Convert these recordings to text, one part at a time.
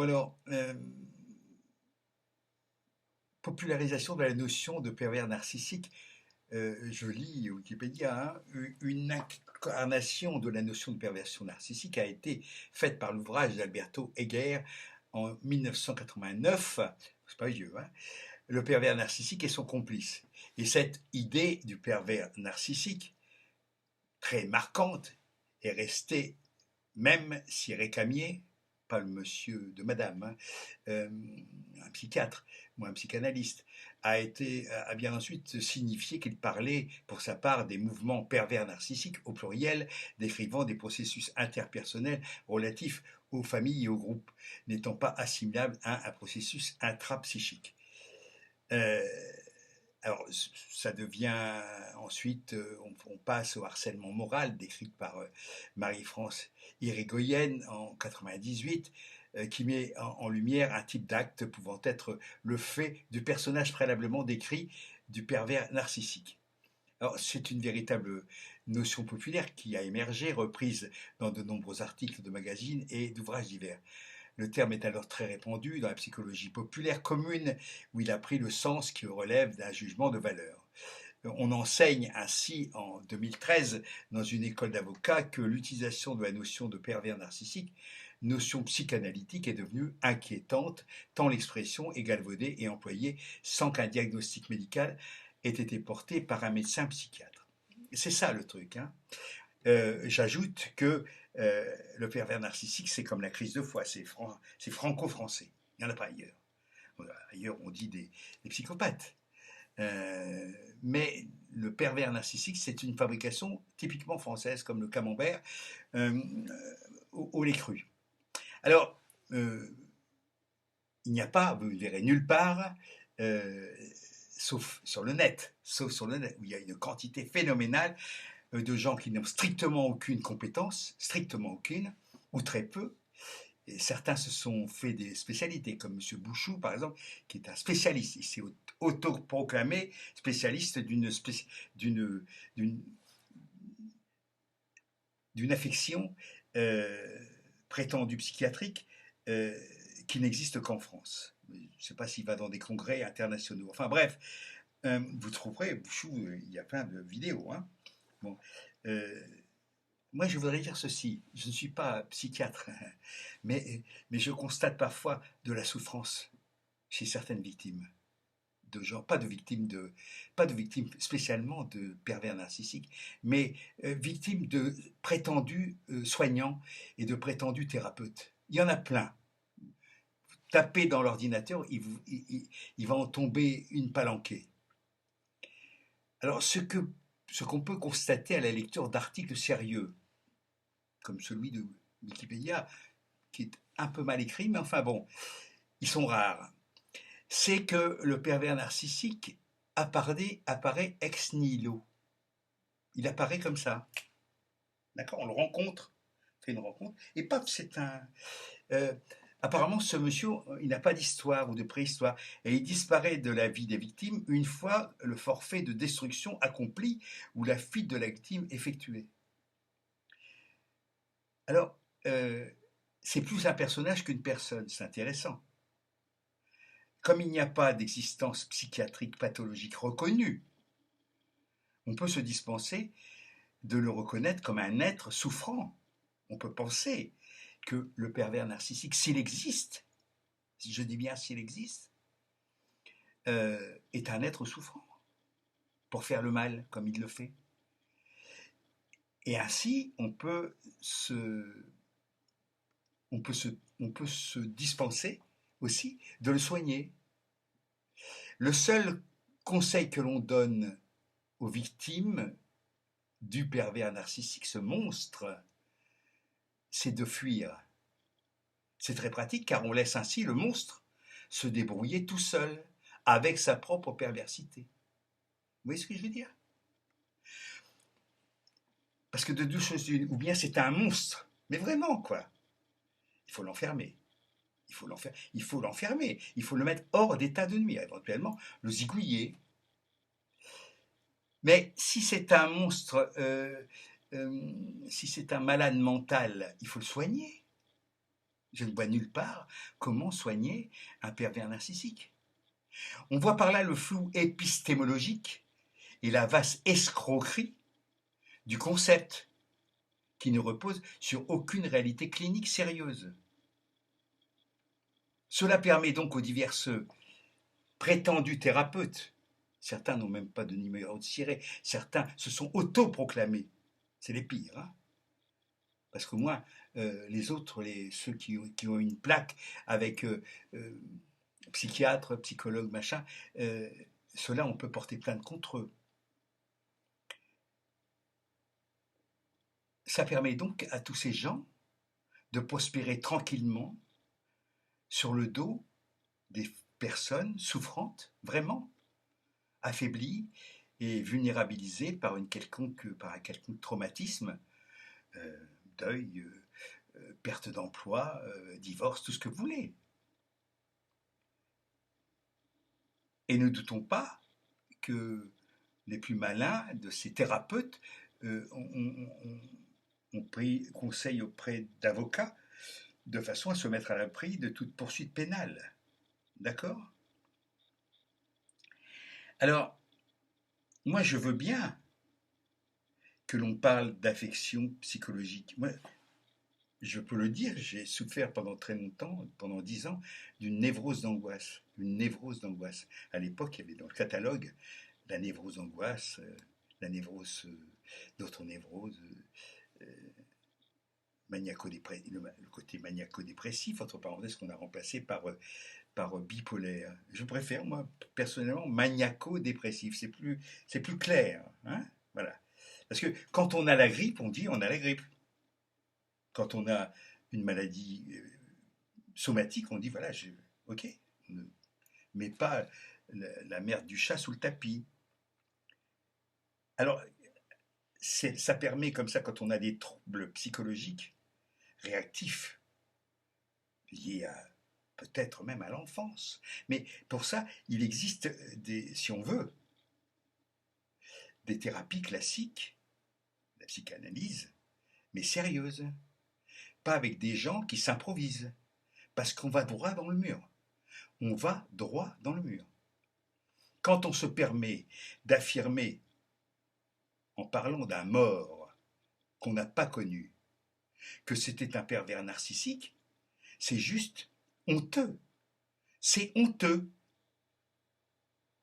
Bon alors, popularisation de la notion de pervers narcissique. Je lis Wikipédia, hein, une incarnation de la notion de perversion narcissique a été faite par l'ouvrage d'Alberto Heger en 1989. C'est pas vieux, hein. Le pervers narcissique et son complice. Et cette idée du pervers narcissique, très marquante, est restée, même si réclamiée, pas le monsieur de madame, hein, euh, un psychiatre ou un psychanalyste, a bien ensuite signifié qu'il parlait pour sa part des mouvements pervers narcissiques au pluriel, décrivant des processus interpersonnels relatifs aux familles et aux groupes, n'étant pas assimilables à un processus intrapsychique. Euh, alors, ça devient ensuite, on passe au harcèlement moral décrit par Marie-France Irigoyen en 98, qui met en lumière un type d'acte pouvant être le fait du personnage préalablement décrit du pervers narcissique. Alors, c'est une véritable notion populaire qui a émergé, reprise dans de nombreux articles de magazines et d'ouvrages divers. Le terme est alors très répandu dans la psychologie populaire commune, où il a pris le sens qui relève d'un jugement de valeur. On enseigne ainsi en 2013 dans une école d'avocats que l'utilisation de la notion de pervers narcissique, notion psychanalytique, est devenue inquiétante, tant l'expression est galvaudée et employée sans qu'un diagnostic médical ait été porté par un médecin psychiatre. C'est ça le truc, hein. J'ajoute que le pervers narcissique, c'est comme la crise de foi, c'est franco-français. Il n'y en a pas ailleurs. Ailleurs, on dit des psychopathes. Mais le pervers narcissique, c'est une fabrication typiquement française, comme le camembert euh, au lait cru. Alors, il n'y a pas, vous ne verrez nulle part, euh, sauf sur le net, où il y a une quantité phénoménale de gens qui n'ont strictement aucune compétence, strictement aucune, ou très peu. Et certains se sont fait des spécialités, comme M. Bouchou, par exemple, qui est un spécialiste. Il s'est autoproclamé spécialiste d'une, d'une, d'une affection prétendue psychiatrique euh, qui n'existe qu'en France. Je ne sais pas s'il va dans des congrès internationaux. Enfin bref, vous trouverez, Bouchou, il y a plein de vidéos. Hein. Bon, euh, moi, je voudrais dire ceci. Je ne suis pas psychiatre, mais je constate parfois de la souffrance chez certaines victimes de gens, pas de victimes spécialement de pervers narcissiques, mais victimes de prétendus soignants et de prétendus thérapeutes. Il y en a plein. Tapez dans l'ordinateur, il va en tomber une palanquée. Alors, ce qu'on peut constater à la lecture d'articles sérieux, comme celui de Wikipédia, qui est un peu mal écrit, mais enfin bon, ils sont rares, c'est que le pervers narcissique apparaît ex nihilo. Il apparaît comme ça. D'accord. On le rencontre, on fait une rencontre, et paf, c'est un. euh, Apparemment, ce monsieur, il n'a pas d'histoire ou de préhistoire, et il disparaît de la vie des victimes une fois le forfait de destruction accompli ou la fuite de la victime effectuée. Alors, euh, c'est plus un personnage qu'une personne, c'est intéressant. Comme il n'y a pas d'existence psychiatrique pathologique reconnue, on peut se dispenser de le reconnaître comme un être souffrant. On peut penser que le pervers narcissique, s'il existe, je dis bien s'il existe, est un être souffrant pour faire le mal comme il le fait. Et ainsi, on peut se, on peut se dispenser aussi de le soigner. Le seul conseil que l'on donne aux victimes du pervers narcissique, ce monstre, c'est de fuir. C'est très pratique car on laisse ainsi le monstre se débrouiller tout seul avec sa propre perversité. Vous voyez ce que je veux dire? Parce que de deux choses l'une, ou bien c'est un monstre, mais vraiment quoi. Il faut l'enfermer. Il faut l'enfermer. Il faut le mettre hors d'état de nuire, éventuellement le zigouiller. Mais si c'est un monstre, si c'est un malade mental, il faut le soigner. Je ne vois nulle part comment soigner un pervers narcissique. On voit par là le flou épistémologique et la vaste escroquerie du concept qui ne repose sur aucune réalité clinique sérieuse. Cela permet donc aux diverses prétendus thérapeutes, certains n'ont même pas de numéro de siret, certains se sont autoproclamés, c'est les pires, hein, parce qu'au moins les autres, ceux qui ont une plaque avec euh, psychiatre, psychologue, machin, euh, ceux-là on peut porter plainte contre eux. Ça permet donc à tous ces gens de prospérer tranquillement sur le dos des personnes souffrantes, vraiment affaiblies et vulnérabilisées par un quelconque traumatisme, euh, deuil, perte d'emploi, divorce, tout ce que vous voulez. Et ne doutons pas que les plus malins de ces thérapeutes ont pris conseil auprès d'avocats de façon à se mettre à l'abri de toute poursuite pénale. D'accord? Alors, moi, je veux bien que l'on parle d'affection psychologique. Moi, je peux le dire, j'ai souffert pendant très longtemps, pendant 10 ans, d'une névrose d'angoisse. Une névrose d'angoisse. À l'époque, il y avait dans le catalogue la névrose d'angoisse, la névrose, d'autres névroses, euh, le côté maniaco-dépressif, entre parenthèses, qu'on a remplacé par bipolaire. Je préfère, moi, personnellement, maniaco-dépressif. C'est plus clair. Hein, voilà. Parce que quand on a la grippe, on dit on a la grippe. Quand on a une maladie somatique, on dit voilà, ok, ne mets pas la merde du chat sous le tapis. Alors, ça permet comme ça, quand on a des troubles psychologiques réactifs, liés à peut-être même à l'enfance. Mais pour ça, il existe si on veut, des thérapies classiques, la psychanalyse, mais sérieuses. Pas avec des gens qui s'improvisent. Parce qu'on va droit dans le mur. On va droit dans le mur. Quand on se permet d'affirmer, en parlant d'un mort qu'on n'a pas connu, que c'était un pervers narcissique, c'est juste honteux. C'est honteux.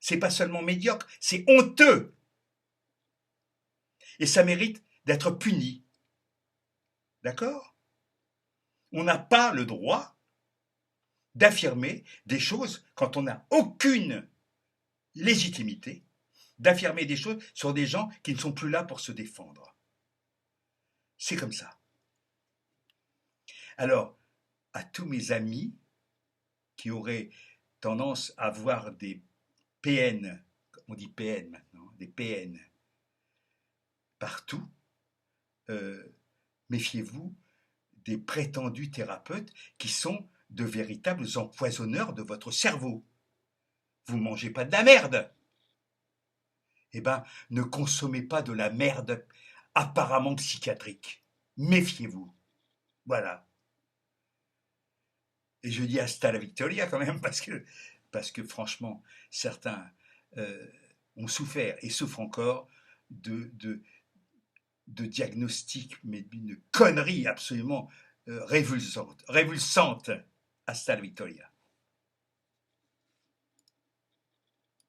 C'est pas seulement médiocre, c'est honteux. Et ça mérite d'être puni. D'accord? On n'a pas le droit d'affirmer des choses quand on n'a aucune légitimité, d'affirmer des choses sur des gens qui ne sont plus là pour se défendre. C'est comme ça. Alors, à tous mes amis qui auraient tendance à voir des PN, on dit PN maintenant, des PN partout, euh, méfiez-vous des prétendus thérapeutes qui sont de véritables empoisonneurs de votre cerveau. Vous ne mangez pas de la merde. Eh bien, ne consommez pas de la merde apparemment psychiatrique. Méfiez-vous. Voilà. Et je dis hasta la victoria quand même, parce que franchement, certains ont souffert et souffrent encore de diagnostics, mais d'une connerie absolument révulsante. Hasta la victoria.